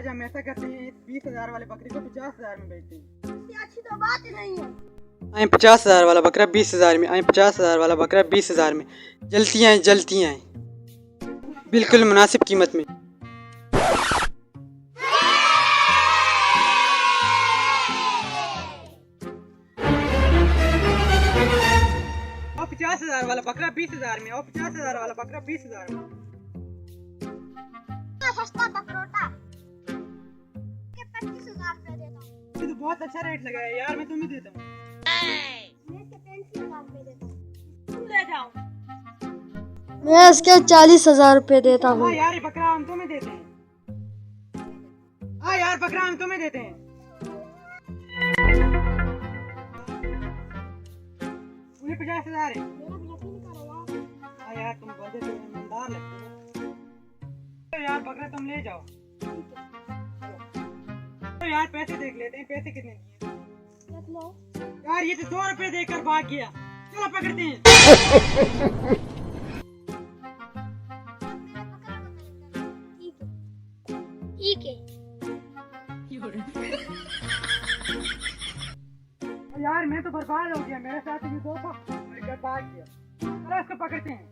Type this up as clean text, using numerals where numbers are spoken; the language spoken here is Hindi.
आज हम ऐसा करते हैं, इस 20,000 वाले बकरे को 50,000 में बेचते हैं। इससे अच्छी तो बात ही नहीं है। आए 50,000 वाला बकरा 20,000 में, आए 50,000 वाला बकरा 20,000 में। जलती हैं बिल्कुल मुनासिब कीमत में। 50,000 वाला बकरा 20,000 में, और 50,000 वाला बकरा 20,000 में। सस्ता बकरोटा 25,000 रुपए देता हूँ। ये तो बहुत अच्छा रेट लगा है यार, मैं तुम्हें देता हूँ। मैं इसके 35,000 रुपए देता हूँ। तुम ले जाओ। मैं इसके 40,000 रुपए देता हूँ। हाँ यार, ये बकरा हम तुम्हें देते हैं। हाँ यार, बकरा हम तुम्हें देते हैं। उन्हें 50,000 है। मेरा भी यकीन करो यार। हाँ यार, तुम बड़े तो ईमानदार लगते हो। तो यार बकरा तुम ले जाओ। तो यार पैसे देख लेते हैं, पैसे कितने दिए। देख लो। यार ये तो 2 रुपए देकर भाग गया। चलो पकड़ते हैं। ठीक है। यार मैं तो बर्बाद हो गया, मेरे साथ ये धोखा मेरे घर भाग गया। चलो इसको पकड़ते हैं।